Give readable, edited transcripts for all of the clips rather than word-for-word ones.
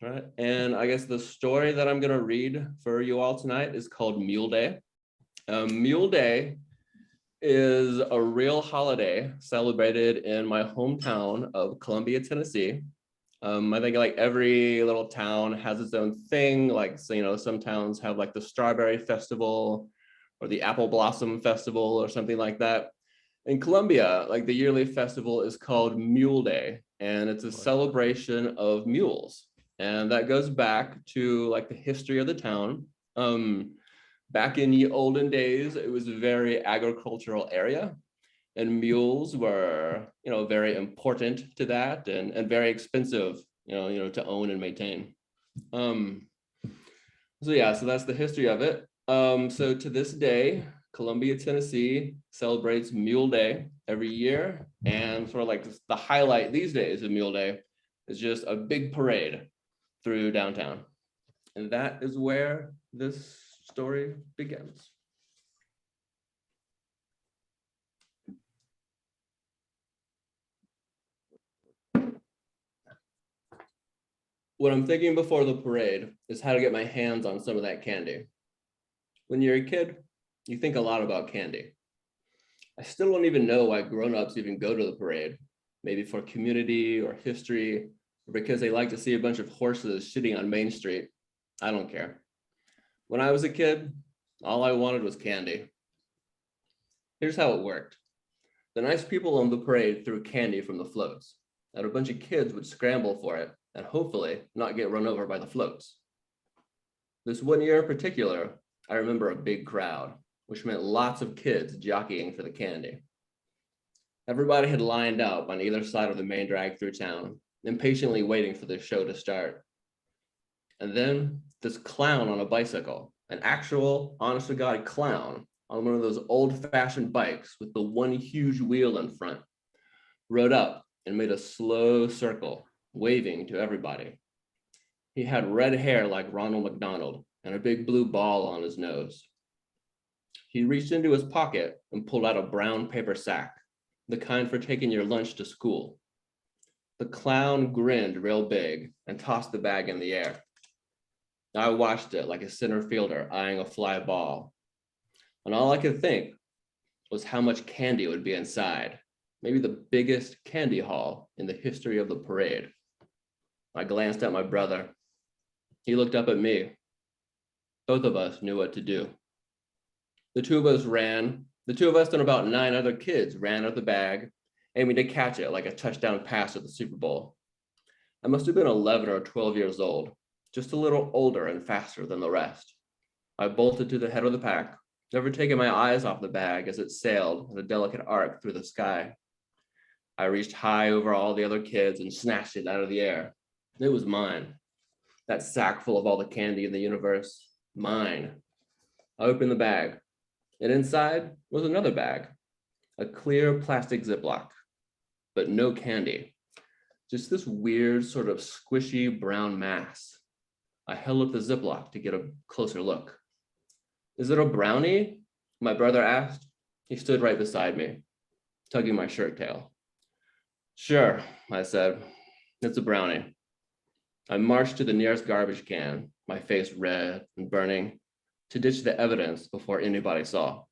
All right. And I guess the story that I'm going to read for you all tonight is called Mule Day. Mule Day is a real holiday celebrated in my hometown of Columbia, Tennessee. I think like every little town has its own thing. Like, so, you know, some towns have like the Strawberry Festival or the Apple Blossom Festival or something like that. In Columbia, like the yearly festival is called Mule Day, and it's a celebration of mules. And that goes back to like the history of the town. Back in the olden days, it was a very agricultural area, and mules were, you know, very important to that, and very expensive, to own and maintain. So that's the history of it. So to this day, Columbia, Tennessee celebrates Mule Day every year, and sort of like the highlight these days of Mule Day is just a big parade through downtown, and that is where this story begins. What I'm thinking before the parade is how to get my hands on some of that candy. When you're a kid, you think a lot about candy. I still don't even know why grown-ups even go to the parade, maybe for community or history, or because they like to see a bunch of horses shitting on Main Street. I don't care. When I was a kid, all I wanted was candy. Here's how it worked. The nice people on the parade threw candy from the floats, and a bunch of kids would scramble for it and hopefully not get run over by the floats. This one year in particular, I remember a big crowd, which meant lots of kids jockeying for the candy. Everybody had lined up on either side of the main drag through town, impatiently waiting for the show to start. And then this clown on a bicycle, an actual, honest to God clown on one of those old-fashioned bikes with the one huge wheel in front, rode up and made a slow circle, waving to everybody. He had red hair like Ronald McDonald and a big blue ball on his nose. He reached into his pocket and pulled out a brown paper sack, the kind for taking your lunch to school. The clown grinned real big and tossed the bag in the air. I watched it like a center fielder eyeing a fly ball. And all I could think was how much candy would be inside, maybe the biggest candy haul in the history of the parade. I glanced at my brother. He looked up at me. Both of us knew what to do. The two of us and about 9 other kids ran at the bag, aiming to catch it like a touchdown pass at the Super Bowl. I must have been 11 or 12 years old, just a little older and faster than the rest. I bolted to the head of the pack, never taking my eyes off the bag as it sailed in a delicate arc through the sky. I reached high over all the other kids and snatched it out of the air. It was mine. That sack full of all the candy in the universe, mine. I opened the bag, and inside was another bag, a clear plastic Ziploc, but no candy, just this weird sort of squishy brown mass. I held up the Ziploc to get a closer look. Is it a brownie? My brother asked. He stood right beside me, tugging my shirt tail. Sure, I said, it's a brownie. I marched to the nearest garbage can, my face red and burning, to ditch the evidence before anybody saw.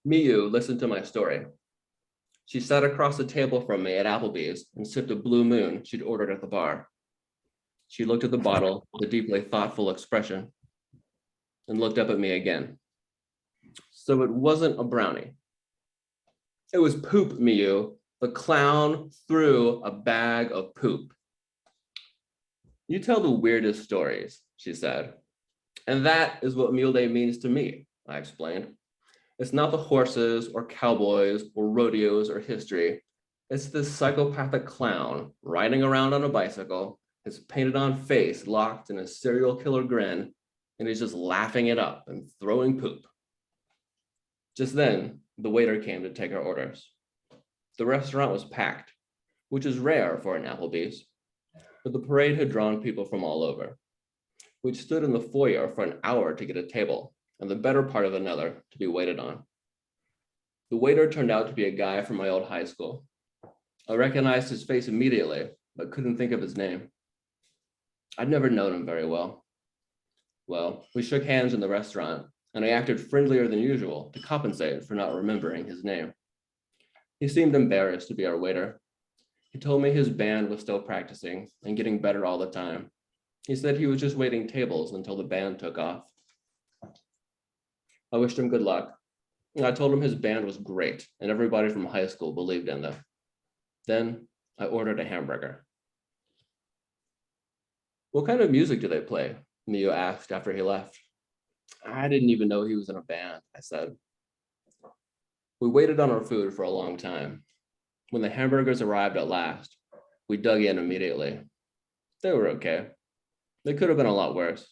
Miyu listened to my story. She sat across the table from me at Applebee's and sipped a Blue Moon she'd ordered at the bar. She looked at the bottle with a deeply thoughtful expression and looked up at me again. So it wasn't a brownie. It was poop, Miyu. The clown threw a bag of poop. You tell the weirdest stories, she said. And that is what Mule Day means to me, I explained. It's not the horses or cowboys or rodeos or history. It's this psychopathic clown riding around on a bicycle, his painted on face locked in a serial killer grin, and he's just laughing it up and throwing poop. Just then, the waiter came to take our orders. The restaurant was packed, which is rare for an Applebee's, but the parade had drawn people from all over. We'd stood in the foyer for an hour to get a table, and the better part of another to be waited on. The waiter turned out to be a guy from my old high school. I recognized his face immediately but couldn't think of his name. I'd never known him very well. Well, we shook hands in the restaurant, and I acted friendlier than usual to compensate for not remembering his name. He seemed embarrassed to be our waiter. He told me his band was still practicing and getting better all the time. He said he was just waiting tables until the band took off. I wished him good luck. I told him his band was great and everybody from high school believed in them. Then I ordered a hamburger. What kind of music do they play? Mio asked after he left. I didn't even know he was in a band, I said. We waited on our food for a long time. When the hamburgers arrived at last, we dug in immediately. They were okay. They could have been a lot worse.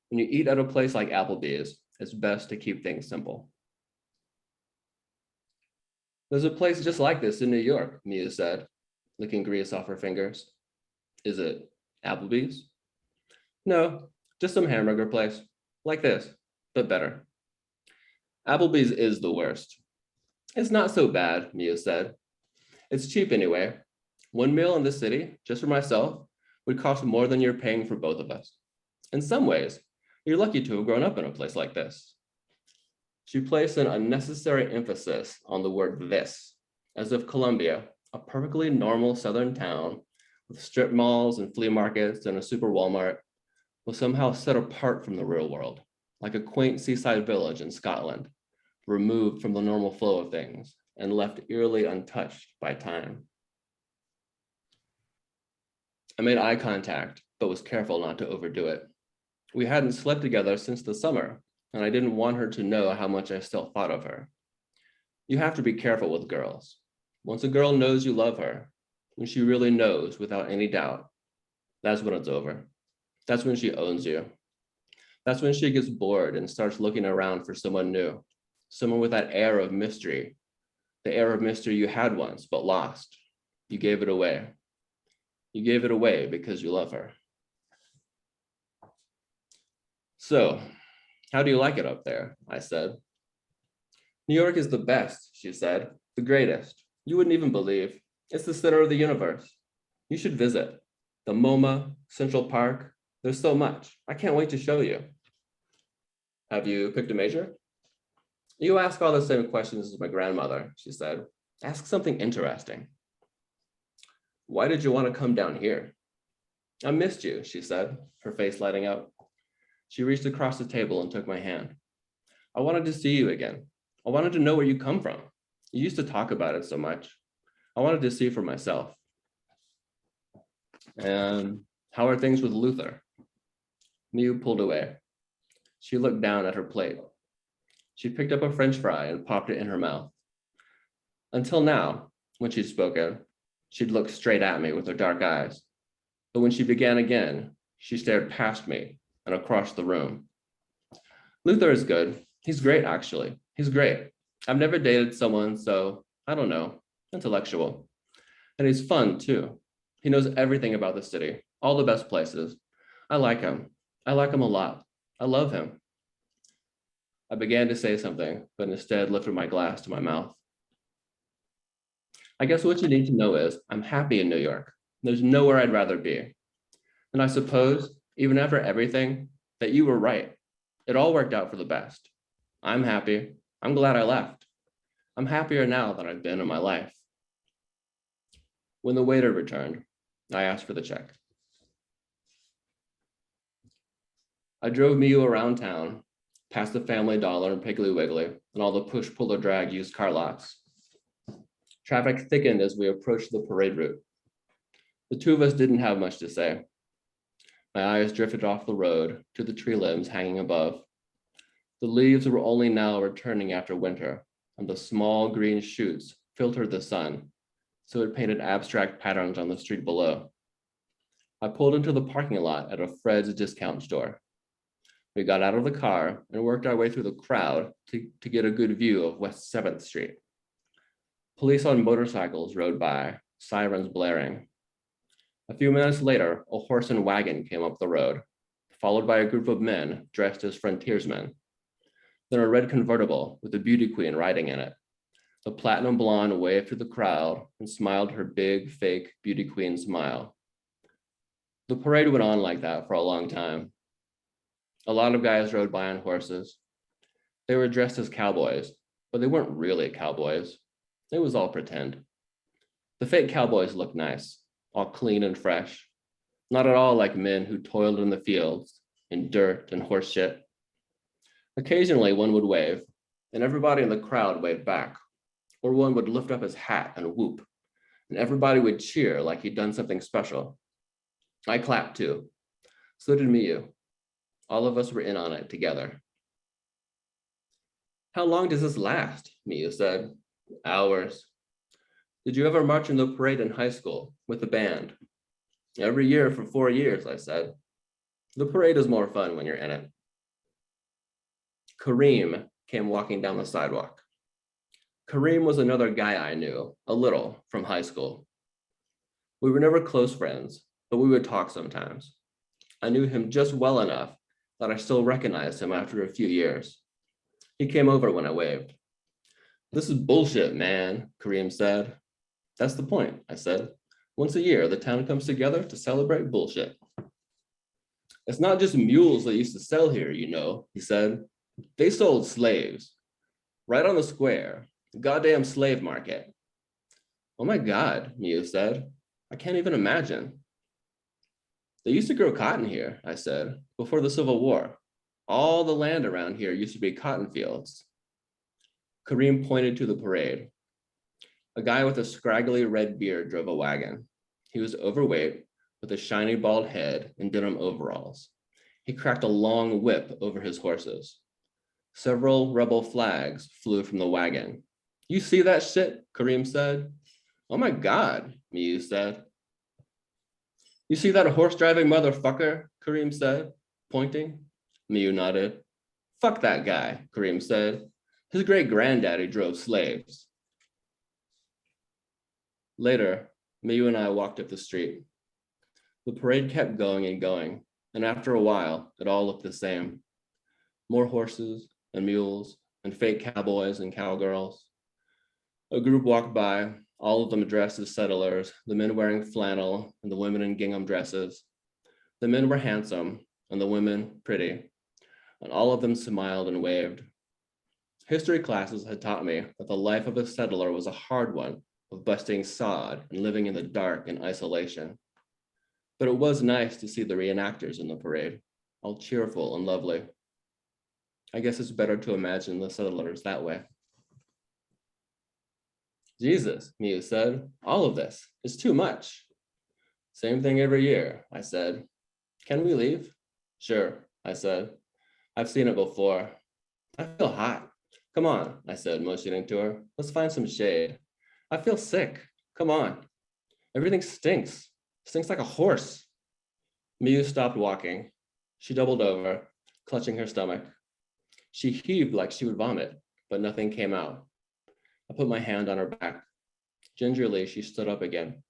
When you eat at a place like Applebee's, it's best to keep things simple. There's a place just like this in New York, Mia said, licking grease off her fingers. Is it Applebee's? No, just some hamburger place, like this, but better. Applebee's is the worst. It's not so bad, Mia said. It's cheap anyway. One meal in the city, just for myself, would cost more than you're paying for both of us. In some ways, you're lucky to have grown up in a place like this. She placed an unnecessary emphasis on the word this, as if Columbia, a perfectly normal southern town with strip malls and flea markets and a super Walmart, was somehow set apart from the real world, like a quaint seaside village in Scotland, removed from the normal flow of things and left eerily untouched by time. I made eye contact, but was careful not to overdo it. We hadn't slept together since the summer, and I didn't want her to know how much I still thought of her. You have to be careful with girls. Once a girl knows you love her, when she really knows without any doubt, that's when it's over. That's when she owns you. That's when she gets bored and starts looking around for someone new, someone with that air of mystery, the air of mystery you had once but lost. You gave it away. You gave it away because you love her. So, how do you like it up there? I said. New York is the best, she said, the greatest. You wouldn't even believe. It's the center of the universe. You should visit. The MoMA, Central Park, there's so much. I can't wait to show you. Have you picked a major? You ask all the same questions as my grandmother, she said. Ask something interesting. Why did you want to come down here? I missed you, she said, her face lighting up. She reached across the table and took my hand. I wanted to see you again. I wanted to know where you come from. You used to talk about it so much. I wanted to see for myself. And how are things with Luther? Miu pulled away. She looked down at her plate. She picked up a French fry and popped it in her mouth. Until now, when she'd spoken, she'd looked straight at me with her dark eyes. But when she began again, she stared past me and across the room. Luther is good. He's great, actually. He's great. I've never dated someone so, I don't know, intellectual. And he's fun, too. He knows everything about the city, all the best places. I like him. I like him a lot. I love him. I began to say something, but instead lifted my glass to my mouth. I guess what you need to know is I'm happy in New York. There's nowhere I'd rather be. And I suppose, even after everything, that you were right. It all worked out for the best. I'm happy. I'm glad I left. I'm happier now than I've been in my life. When the waiter returned, I asked for the check. I drove Miu around town, past the Family Dollar and Piggly Wiggly, and all the push-pull-or-drag used car lots. Traffic thickened as we approached the parade route. The two of us didn't have much to say. My eyes drifted off the road to the tree limbs hanging above. The leaves were only now returning after winter, and the small green shoots filtered the sun, so it painted abstract patterns on the street below. I pulled into the parking lot at a Fred's discount store. We got out of the car and worked our way through the crowd to get a good view of West 7th Street. Police on motorcycles rode by, sirens blaring. A few minutes later, a horse and wagon came up the road, followed by a group of men dressed as frontiersmen. Then a red convertible with a beauty queen riding in it. The platinum blonde waved to the crowd and smiled her big, fake beauty queen smile. The parade went on like that for a long time. A lot of guys rode by on horses. They were dressed as cowboys, but they weren't really cowboys. It was all pretend. The fake cowboys looked nice, all clean and fresh, not at all like men who toiled in the fields in dirt and horse shit. Occasionally, one would wave, and everybody in the crowd waved back, or one would lift up his hat and whoop, and everybody would cheer like he'd done something special. I clapped too. So did Miyu. All of us were in on it together. How long does this last? Miyu said. Hours. Did you ever march in the parade in high school with the band? Every year for 4 years, I said. The parade is more fun when you're in it. Kareem came walking down the sidewalk. Kareem was another guy I knew, a little, from high school. We were never close friends, but we would talk sometimes. I knew him just well enough that I still recognized him after a few years. He came over when I waved. This is bullshit, man, Kareem said. That's the point, I said. Once a year, the town comes together to celebrate bullshit. It's not just mules that used to sell here, you know, he said. They sold slaves. Right on the square, the goddamn slave market. Oh my God, Miyu said. I can't even imagine. They used to grow cotton here, I said, before the Civil War. All the land around here used to be cotton fields. Kareem pointed to the parade. A guy with a scraggly red beard drove a wagon. He was overweight, with a shiny bald head and denim overalls. He cracked a long whip over his horses. Several rebel flags flew from the wagon. You see that shit? Kareem said. Oh my God, Miyu said. You see that horse-driving motherfucker? Kareem said, pointing. Miyu nodded. Fuck that guy, Kareem said. His great-granddaddy drove slaves. Later, Miyu and I walked up the street. The parade kept going and going, and after a while, it all looked the same. More horses and mules and fake cowboys and cowgirls. A group walked by, all of them dressed as settlers, the men wearing flannel and the women in gingham dresses. The men were handsome and the women pretty, and all of them smiled and waved. History classes had taught me that the life of a settler was a hard one, of busting sod and living in the dark and isolation. But it was nice to see the reenactors in the parade, all cheerful and lovely. I guess it's better to imagine the settlers that way. Jesus, Miyu said, all of this is too much. Same thing every year, I said. Can we leave? Sure, I said. I've seen it before. I feel hot. Come on, I said, motioning to her. Let's find some shade. I feel sick. Come on. Everything stinks. Stinks like a horse. Miyu stopped walking. She doubled over, clutching her stomach. She heaved like she would vomit, but nothing came out. I put my hand on her back. Gingerly, she stood up again.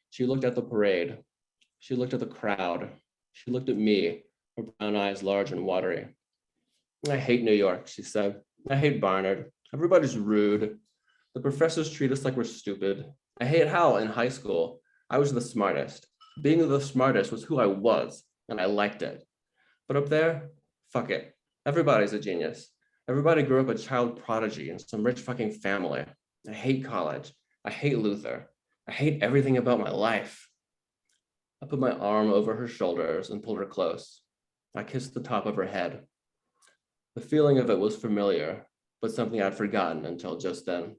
She looked at the parade. She looked at the crowd. She looked at me, her brown eyes large and watery. I hate New York, she said. I hate Barnard. Everybody's rude. The professors treat us like we're stupid. I hate how in high school, I was the smartest. Being the smartest was who I was, and I liked it. But up there, fuck it. Everybody's a genius. Everybody grew up a child prodigy in some rich fucking family. I hate college. I hate Luther. I hate everything about my life. I put my arm over her shoulders and pulled her close. I kissed the top of her head. The feeling of it was familiar, but something I'd forgotten until just then.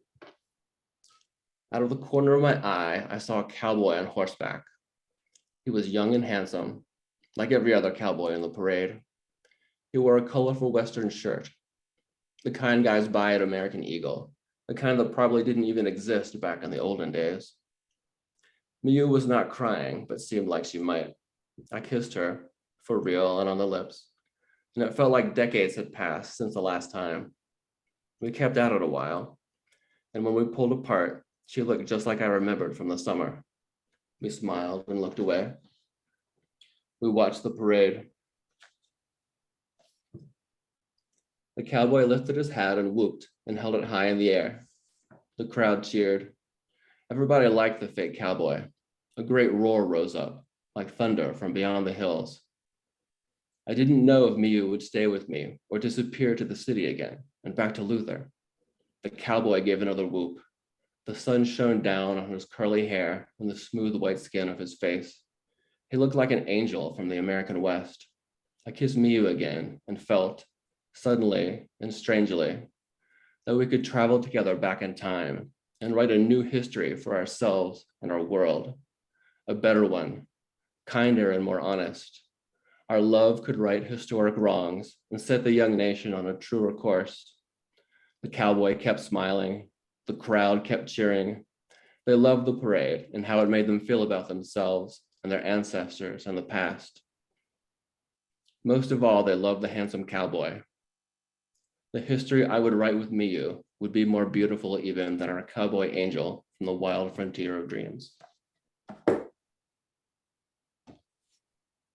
Out of the corner of my eye, I saw a cowboy on horseback. He was young and handsome, like every other cowboy in the parade. He wore a colorful Western shirt, the kind guys buy at American Eagle, the kind that probably didn't even exist back in the olden days. Miyu was not crying, but seemed like she might. I kissed her, for real and on the lips, and it felt like decades had passed since the last time. We kept at it a while, and when we pulled apart, she looked just like I remembered from the summer. We smiled and looked away. We watched the parade. The cowboy lifted his hat and whooped and held it high in the air. The crowd cheered. Everybody liked the fake cowboy. A great roar rose up, like thunder from beyond the hills. I didn't know if Miu would stay with me or disappear to the city again and back to Luther. The cowboy gave another whoop. The sun shone down on his curly hair and the smooth white skin of his face. He looked like an angel from the American West. I kissed Miu again and felt, suddenly and strangely, that we could travel together back in time and write a new history for ourselves and our world, a better one, kinder and more honest. Our love could right historic wrongs and set the young nation on a truer course. The cowboy kept smiling. The crowd kept cheering. They loved the parade and how it made them feel about themselves and their ancestors and the past. Most of all, they loved the handsome cowboy. The history I would write with Miu would be more beautiful even than our cowboy angel from the wild frontier of dreams.